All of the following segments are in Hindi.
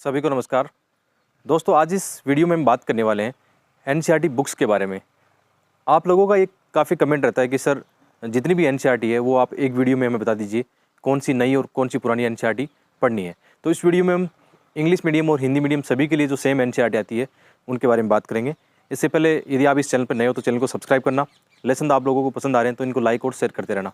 सभी को नमस्कार दोस्तों। आज इस वीडियो में हम बात करने वाले हैं एनसीईआरटी बुक्स के बारे में। आप लोगों का एक काफ़ी कमेंट रहता है कि सर जितनी भी एनसीईआरटी है वो आप एक वीडियो में हमें बता दीजिए कौन सी नई और कौन सी पुरानी एनसीईआरटी पढ़नी है। तो इस वीडियो में हम इंग्लिश मीडियम और हिंदी मीडियम सभी के लिए जो सेम एनसीईआरटी आती है उनके बारे में बात करेंगे। इससे पहले यदि आप इस चैनल पर नए हो तो चैनल को सब्सक्राइब करना, लेसन आप लोगों को पसंद आ रहे हैं तो इनको लाइक और शेयर करते रहना।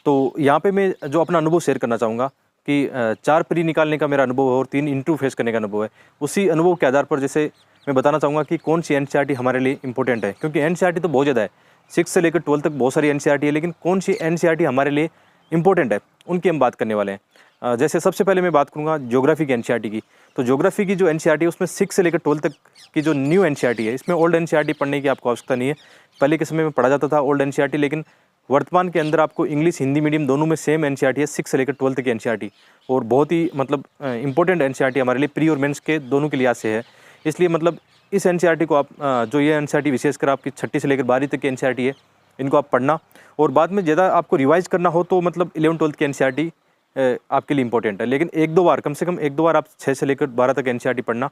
तो यहाँ पे मैं जो अपना अनुभव शेयर करना चाहूँगा कि 4 प्री निकालने का मेरा अनुभव है और 3 इंटरव्यू फेस करने का अनुभव है। उसी अनुभव के आधार पर जैसे मैं बताना चाहूँगा कि कौन सी एनसीईआरटी हमारे लिए इंपॉर्टेंट है, क्योंकि एनसीईआरटी तो बहुत ज़्यादा है, 6 से लेकर 12 तक बहुत सारी एनसीईआरटी है, लेकिन कौन सी एनसीईआरटी हमारे लिए इंपॉर्टेंट है उनकी हम बात करने वाले हैं। जैसे सबसे पहले मैं बात करूँगा ज्योग्राफी की एनसीईआरटी की। तो ज्योग्राफी की जो एनसीईआरटी है उसमें 6 से लेकर 12 तक की जो न्यू एनसीईआरटी है, इसमें ओल्ड एनसीईआरटी पढ़ने की आपको आवश्यकता नहीं है। पहले के समय में पढ़ा जाता था ओल्ड एनसीईआरटी, लेकिन वर्तमान के अंदर आपको इंग्लिश हिंदी मीडियम दोनों में सेम एनसीईआरटी है, 6 से लेकर 12 तक की एनसीईआरटी, और बहुत ही मतलब इंपॉर्टेंट एनसीईआरटी हमारे लिए प्री और मेंस के दोनों के लिहाज से है। इसलिए मतलब इस एनसीईआरटी को आप जो ये एनसीईआरटी विशेषकर आपकी 6ठी से लेकर 12वीं तक की एनसीईआरटी है, इनको आप पढ़ना। और बाद में ज़्यादा आपको रिवाइज करना हो तो मतलब 11-12 की एनसीईआरटी आपके लिए इंपॉर्टेंट है, लेकिन एक दो बार कम से कम एक दो बार आप 6 से लेकर 12 तक एनसीईआरटी पढ़ना।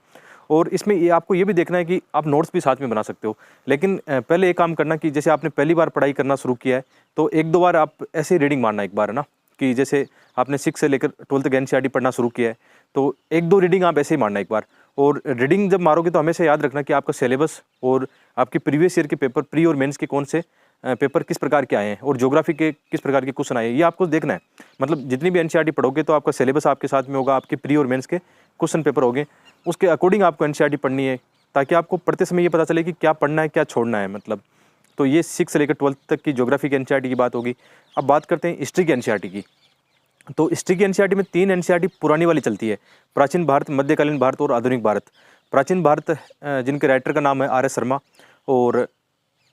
और इसमें ये आपको ये भी देखना है कि आप नोट्स भी साथ में बना सकते हो, लेकिन पहले एक काम करना कि जैसे आपने पहली बार पढ़ाई करना शुरू किया है तो एक दो बार आप ऐसे रीडिंग मारना एक बार, है ना, कि जैसे आपने 6 से लेकर 12 तक एनसीईआरटी पढ़ना शुरू किया है तो एक दो रीडिंग आप ऐसे ही मारना एक बार। और रीडिंग जब मारोगे तो हमेशा याद रखना कि आपका सिलेबस और आपके प्रीवियस ईयर के पेपर प्री और मेंस के कौन से पेपर किस प्रकार के आए हैं और ज्योग्राफी के किस प्रकार के क्वेश्चन आए हैं, ये आपको देखना है। मतलब जितनी भी एनसीईआरटी पढ़ोगे तो आपका सिलेबस आपके साथ में होगा, आपके प्री और मेंस के क्वेश्चन पेपर होंगे, उसके अकॉर्डिंग आपको एनसीईआरटी पढ़नी है, ताकि आपको पढ़ते समय ये पता चले कि क्या पढ़ना है क्या छोड़ना है। मतलब तो ये 6 से लेकर 12 तक की ज्योग्राफी की एनसीईआरटी की बात होगी। अब बात करते हैं हिस्ट्री की एनसीईआरटी की। तो हिस्ट्री की एनसीईआरटी में 3 एनसीईआरटी पुरानी वाली चलती है, प्राचीन भारत, मध्यकालीन भारत और आधुनिक भारत। प्राचीन भारत जिनके राइटर का नाम है आर.एस. शर्मा, और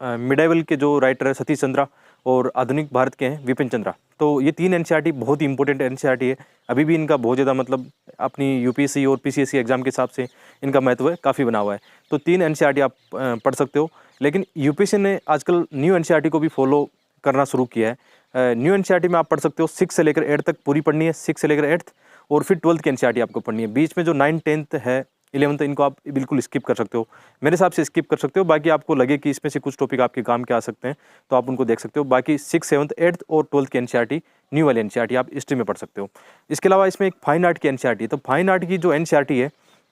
मिडाइवल के जो राइटर है सतीश चंद्रा, और आधुनिक भारत के हैं विपिन चंद्रा। तो ये 3 एनसीईआरटी बहुत ही इंपॉर्टेंट एनसीईआरटी है। अभी भी इनका बहुत ज़्यादा मतलब अपनी यूपीएससी और पीसीएससी एग्जाम के हिसाब से इनका महत्व है काफ़ी बना हुआ है। तो 3 एनसीईआरटी आप पढ़ सकते हो, लेकिन यूपीएससी ने आजकल न्यू एनसीईआरटी को भी फॉलो करना शुरू किया है। न्यू एनसीईआरटी में आप पढ़ सकते हो 6 से लेकर 8 तक पूरी पढ़नी है, 6 से लेकर 8th, और फिर 12th की एनसीईआरटी आपको पढ़नी है। बीच में जो 9, 10th है, 11th, इनको आप बिल्कुल स्किप कर सकते हो, मेरे हिसाब से स्किप कर सकते हो। बाकी आपको लगे कि इसमें से कुछ टॉपिक आपके काम के आ सकते हैं तो आप उनको देख सकते हो। बाकी 6, 7th, 8th और 12th की एनसीईआरटी न्यू वाली एनसीईआरटी आप हिस्ट्री में पढ़ सकते हो। इसके अलावा इसमें एक फाइन आर्ट की एनसीईआरटी है। तो फाइन आर्ट की जो एनसीईआरटी है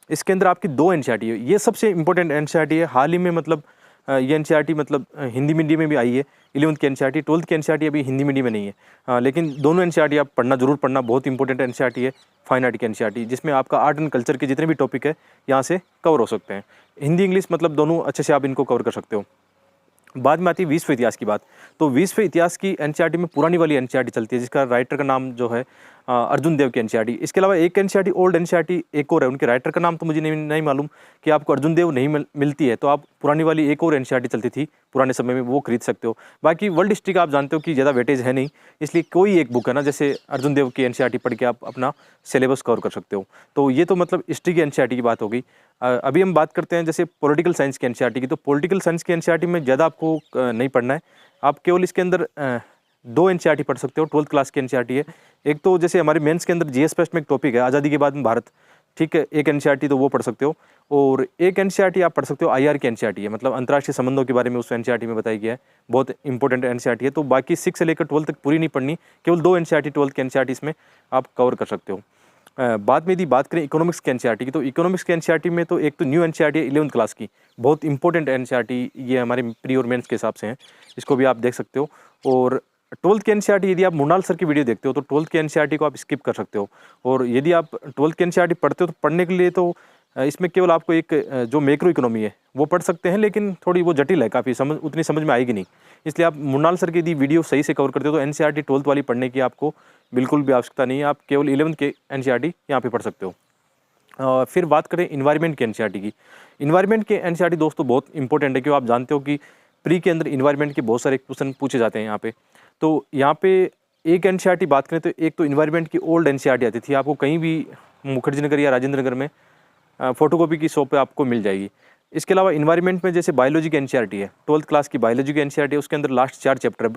इसके अंदर आपकी 2 एनसीईआरटी है, ये सबसे इंपॉर्टेंट एनसीईआरटी है। हाल ही में मतलब ये एनसीईआरटी मतलब हिंदी मीडियम में भी आई है, 11th की एनसीईआरटी। 12th की एनसीईआरटी अभी हिंदी मीडियम में नहीं है, लेकिन दोनों एनसीईआरटी आप पढ़ना जरूर पढ़ना, बहुत इंपॉर्टेंट एनसीईआरटी है फाइन आर्ट की एनसीईआरटी, जिसमें आपका आर्ट एंड कल्चर के जितने भी टॉपिक है यहाँ से कवर हो सकते हैं। हिंदी इंग्लिश मतलब दोनों अच्छे से आप इनको कवर कर सकते हो। बाद में आती है विश्व इतिहास की बात। तो विश्व इतिहास की एनसीईआरटी में पुरानी वाली एनसीईआरटी चलती है, जिसका राइटर का नाम जो है अर्जुन देव की एनसीईआरटी। इसके अलावा एक एनसीईआरटी ओल्ड एनसीईआरटी एक और है, उनके राइटर का नाम तो मुझे नहीं मालूम कि आपको अर्जुन देव नहीं मिलती है तो आप पुरानी वाली एक और एनसीईआरटी चलती थी पुराने समय में, वो खरीद सकते हो। बाकी वर्ल्ड हिस्ट्री का आप जानते हो कि ज़्यादा वेटेज है नहीं, इसलिए कोई एक बुक है ना, जैसे अर्जुन देव की एनसीईआरटी पढ़ के आप अपना सिलेबस कवर कर सकते हो। तो ये तो मतलब हिस्ट्री की एनसीईआरटी की बात हो गई। अभी हम बात करते हैं जैसे पॉलिटिकल साइंस की एनसीईआरटी की। तो पॉलिटिकल साइंस की एनसीईआरटी में ज़्यादा आपको नहीं पढ़ना है, आप केवल इसके अंदर 2 एनसीईआरटी पढ़ सकते हो। 12th क्लास की एनसीईआरटी है। एक तो जैसे हमारे मेंस के अंदर जीएस पेस्ट में एक टॉपिक है आज़ादी के बाद में भारत, ठीक है, एक एनसीईआरटी तो वो पढ़ सकते हो। और एक एनसीईआरटी आप पढ़ सकते हो आईआर की एनसीईआरटी है, मतलब अंतर्राष्ट्रीय संबंधों के बारे में उस एनसीईआरटी में बताया गया है, बहुत इंपॉर्टेंट एनसीईआरटी है। तो बाकी 6 से लेकर 12 तक पूरी नहीं पढ़नी, केवल 2 एनसीईआरटी 12th की एनसीईआरटी इसमें आप कवर कर सकते हो। बाद में यदि बात करें इकोनॉमिक्स की एनसीईआरटी की, तो इकोनॉमिक्स की एनसीईआरटी में तो एक तो न्यू एनसीईआरटी है 11th क्लास की, बहुत इंपॉर्टेंट एनसीईआरटी ये हमारे प्री और मेंस के हिसाब से हैं, इसको भी आप देख सकते हो। और 12th की एनसीईआरटी यदि आप मृणाल सर की वीडियो देखते हो तो 12th की एनसीईआरटी को आप स्किप कर सकते हो। और यदि आप 12th की एनसीईआरटी पढ़ते हो तो पढ़ने के लिए तो इसमें केवल आपको एक जो मैक्रो इकोनॉमी है वो पढ़ सकते हैं, लेकिन थोड़ी वो जटिल है काफ़ी, उतनी समझ में आएगी नहीं। इसलिए आप मृणाल सर की यदि वीडियो सही से कवर करते हो तो एनसीईआरटी 12th वाली पढ़ने की आपको बिल्कुल भी आवश्यकता नहीं है, आप केवल 11th के एनसीईआरटी यहाँ पे पढ़ सकते हो। फिर बात करें इन्वायरमेंट के एनसीईआरटी की। इन्वायरमेंट के एनसीईआरटी दोस्तों बहुत इंपॉर्टेंट है, क्योंकि आप जानते हो कि प्री के अंदर इन्वायरमेंट के बहुत सारे क्वेश्चन पूछे जाते हैं यहाँ पे। तो यहाँ पे एक एनसीईआरटी बात करें तो एक तो इन्वायरमेंट की ओल्ड एनसीईआरटी आती थी, आपको कहीं भी मुखर्जी नगर या राजेंद्र नगर में फोटोकॉपी की शॉप पे आपको मिल जाएगी। इसके अलावा इन्वायरमेंट में जैसे बायोलॉजी की एनसीईआरटी है, 12th क्लास की बायोलॉजी की एनसीईआरटी है, उसके अंदर लास्ट 4 चैप्टर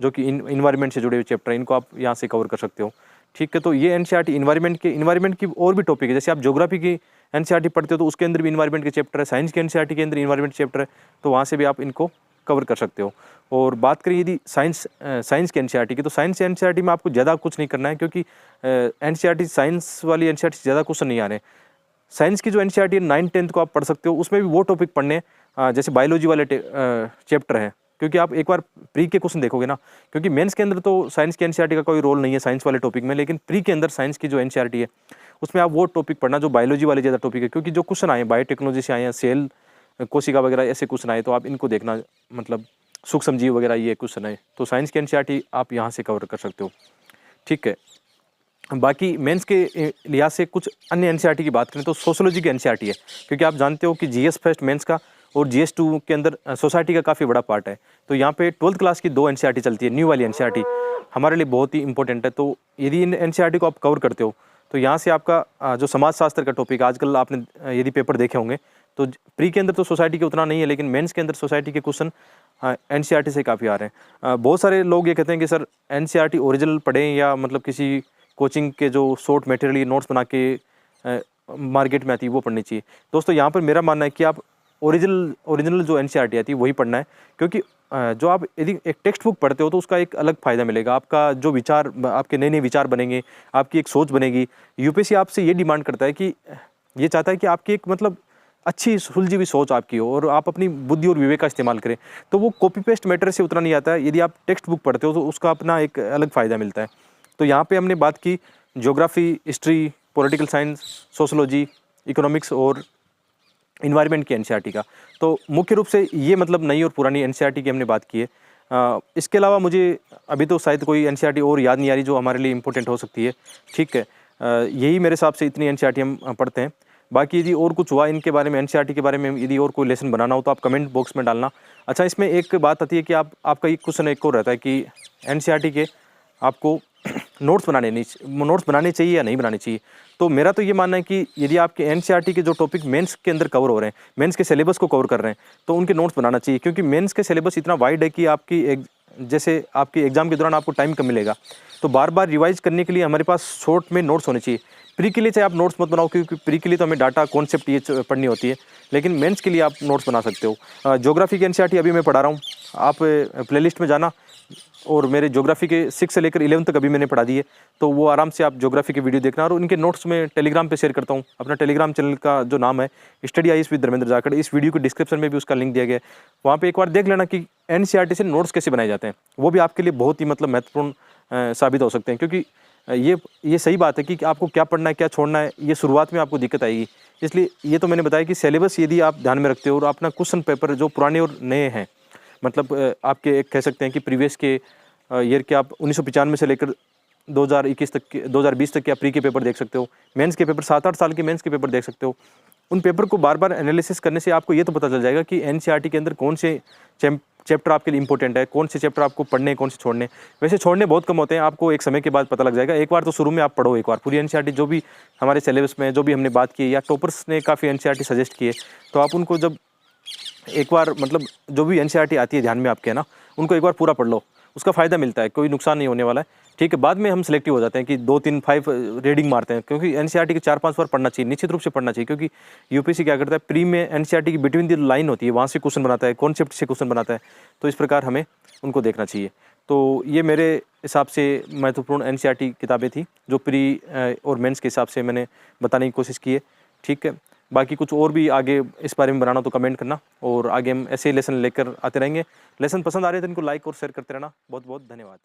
जो कि इन्वायरमेंट से जुड़े हुए चैप्टर हैं, इनको आप यहाँ से कवर कर सकते हो। ठीक है, तो ये एनसीईआरटी इन्वायरमेंट की और भी टॉपिक है। जैसे आप ज्योग्राफी की एनसीईआरटी पढ़ते हो तो उसके अंदर भी इन्वायरमेंट के चैप्टर है, साइंस के एनसीईआरटी के अंदर इन्वायरमेंट चैप्टर है, तो वहाँ से भी आप इनको कवर कर सकते हो। और बात करें यदि साइंस के एनसीईआरटी की, तो साइंस एनसीईआरटी में आपको ज़्यादा कुछ नहीं करना है, क्योंकि एनसीईआरटी साइंस वाली एनसीईआरटी से ज़्यादा क्वेश्चन नहीं आ रहे हैं। साइंस की जो एनसीईआरटी है 9th-10th को आप पढ़ सकते हो, उसमें भी वो टॉपिक पढ़ने हैं जैसे बायोलॉजी वाले चैप्टर हैं, क्योंकि आप एक बार प्री के क्वेश्चन देखोगे ना, क्योंकि मेंस के अंदर तो साइंस की एनसीईआरटी का कोई रोल नहीं है साइंस वाले टॉपिक में, लेकिन प्री के अंदर साइंस की जो एनसीईआरटी है उसमें आप वो टॉपिक पढ़ना जो बायोलॉजी वाले ज़्यादा टॉपिक है, क्योंकि जो क्वेश्चन आए बायोटेक्नोलॉजी से आए हैं, सेल कोशिका वगैरह ऐसे क्वेश्चन आए, तो आप इनको देखना, मतलब सूक्ष्म जीव वगैरह ये क्वेश्चन है, तो साइंस की एनसीईआरटी आप यहाँ से कवर कर सकते हो। ठीक है, बाकी मेंस के लिहाज से कुछ अन्य एनसीईआरटी की बात करें तो सोशियोलॉजी की एनसीईआरटी है, क्योंकि आप जानते हो कि जीएस फर्स्ट मेंस का और जीएस 2 के अंदर सोसाइटी का काफ़ी बड़ा पार्ट है। तो यहाँ पे 12th क्लास की 2 एनसीईआरटी चलती है, न्यू वाली एनसीईआरटी हमारे लिए बहुत ही इंपॉर्टेंट है। तो यदि इन एनसीईआरटी को आप कवर करते हो तो यहाँ से आपका जो समाज शास्त्र का टॉपिक, आजकल आपने यदि पेपर देखे होंगे तो प्री के अंदर तो सोसाइटी के उतना नहीं है, लेकिन मेंस के अंदर सोसाइटी के क्वेश्चन एनसीईआरटी से काफ़ी आ रहे हैं। बहुत सारे लोग ये कहते हैं कि सर एनसीईआरटी ओरिजिनल पढ़ें या मतलब किसी कोचिंग के जो शॉर्ट मटेरियल नोट्स बना के मार्केट में आती है वो पढ़नी चाहिए। दोस्तों यहाँ पर मेरा मानना है कि आप ओरिजिनल जो एनसीईआरटी आती है वही पढ़ना है, क्योंकि जो आप यदि एक टेक्स्ट बुक पढ़ते हो तो उसका एक अलग फ़ायदा मिलेगा, आपका जो विचार, आपके नए नए विचार बनेंगे, आपकी एक सोच बनेगी। यूपीएससी आपसे ये डिमांड करता है कि ये चाहता है कि आपकी एक मतलब अच्छी सुलझी हुई सोच आपकी हो और आप अपनी बुद्धि और विवेक का इस्तेमाल करें, तो वो कॉपी पेस्ट मैटर से उतना नहीं आता है। यदि आप टेक्स्ट बुक पढ़ते हो तो उसका अपना एक अलग फ़ायदा मिलता है। तो यहाँ पे हमने बात की geography, history, political science, sociology, economics और इन्वायरमेंट की एनसीईआरटी का। तो मुख्य रूप से ये मतलब नई और पुरानी एनसीईआरटी की हमने बात की है। इसके अलावा मुझे अभी तो शायद कोई एनसीईआरटी और याद नहीं आ रही जो हमारे लिए इम्पोर्टेंट हो सकती है। ठीक है, यही मेरे हिसाब से इतनी एनसीईआरटी हम पढ़ते हैं। बाकी यदि और कुछ हुआ इनके बारे में, एनसीईआरटी के बारे में, यदि और कोई लेसन बनाना हो तो आप कमेंट बॉक्स में डालना। अच्छा, इसमें एक बात आती है कि आपका एक क्वेश्चन एक और रहता है कि एनसीईआरटी के आपको नोट्स बनाने चाहिए या नहीं बनाने चाहिए। तो मेरा तो ये मानना है कि यदि आपके एनसीईआरटी के जो टॉपिक मेंस के अंदर कवर हो रहे हैं, मेंस के सिलेबस को कवर कर रहे हैं, तो उनके नोट्स बनाना चाहिए, क्योंकि मेंस के सिलेबस इतना वाइड है कि जैसे आपकी एग्जाम के दौरान आपको टाइम कम मिलेगा, तो बार बार रिवाइज करने के लिए हमारे पास शॉर्ट में नोट्स होने चाहिए। प्री के लिए चाहे आप नोट्स मत बनाओ, क्योंकि प्री के लिए तो हमें डाटा कॉन्सेप्ट ये पढ़नी होती है, लेकिन मेंस के लिए आप नोट्स बना सकते हो। ज्योग्राफी की एनसीईआरटी अभी मैं पढ़ा रहा हूँ, आप प्लेलिस्ट में जाना और मेरे ज्योग्राफी के 6 से लेकर 11 तक अभी मैंने पढ़ा दी है, तो वो आराम से आप ज्योग्राफी के वीडियो देखना। और उनके नोट्स में टेलीग्राम पे शेयर करता हूँ, अपना टेलीग्राम चैनल का जो नाम है study IAS with Dharmendra Jakhar, इस वीडियो के डिस्क्रिप्शन में भी उसका लिंक दिया गया है। वहाँ पे एक बार देख लेना कि एनसीईआरटी से नोट्स कैसे बनाए जाते हैं, वो भी आपके लिए बहुत ही मतलब महत्वपूर्ण साबित हो सकते हैं, क्योंकि ये सही बात है कि आपको क्या पढ़ना है क्या छोड़ना है, ये शुरुआत में आपको दिक्कत आएगी। इसलिए ये तो मैंने बताया कि सिलेबस यदि आप ध्यान में रखते हो और अपना क्वेश्चन पेपर जो पुराने और नए हैं, मतलब आपके एक कह सकते हैं कि प्रीवियस के ईयर के आप 1995 से लेकर 2021 तक के 2020 तक के आप प्री के पेपर देख सकते हो, मेंस के पेपर 7-8 साल के मेंस के पेपर देख सकते हो। उन पेपर को बार बार एनालिसिस करने से आपको ये तो पता चल जाएगा कि एनसीईआरटी के अंदर कौन से चैप्टर आपके लिए इंपॉर्टेंट है, कौन से चैप्टर आपको पढ़ने हैं, कौन से छोड़ने। वैसे छोड़ने बहुत कम होते हैं, आपको एक समय के बाद पता लग जाएगा। एक बार तो शुरू में आप पढ़ो, एक बार पूरी एनसीईआरटी जो भी हमारे सिलेबस में जो भी हमने बात की या टॉपर्स ने काफ़ी एनसीईआरटी सजेस्ट किए, तो आप उनको जब एक बार मतलब जो भी एनसीईआरटी आती है ध्यान में आपके, है ना, उनको एक बार पूरा पढ़ लो, उसका फ़ायदा मिलता है, कोई नुकसान नहीं होने वाला है। ठीक है, बाद में हम सिलेक्टिव हो जाते हैं कि 2-3-5 रीडिंग मारते हैं, क्योंकि एनसीईआरटी के 4-5 बार पढ़ना चाहिए, निश्चित रूप से पढ़ना चाहिए, क्योंकि यूपीएससी क्या करता है, प्री में एनसीईआरटी की बिटवीन द लाइन होती है, वहाँ से क्वेश्चन बनाता है, कॉन्सेप्ट से क्वेश्चन बनाता है, तो इस प्रकार हमें उनको देखना चाहिए। तो ये मेरे हिसाब से महत्वपूर्ण एनसीईआरटी किताबें थी जो प्री और मेंस के हिसाब से मैंने बताने की कोशिश की है। ठीक है, बाकी कुछ और भी आगे इस बारे में बनाना तो कमेंट करना, और आगे हम ऐसे लेसन लेकर आते रहेंगे। लेसन पसंद आ रहे हैं तो इनको लाइक और शेयर करते रहना। बहुत बहुत धन्यवाद।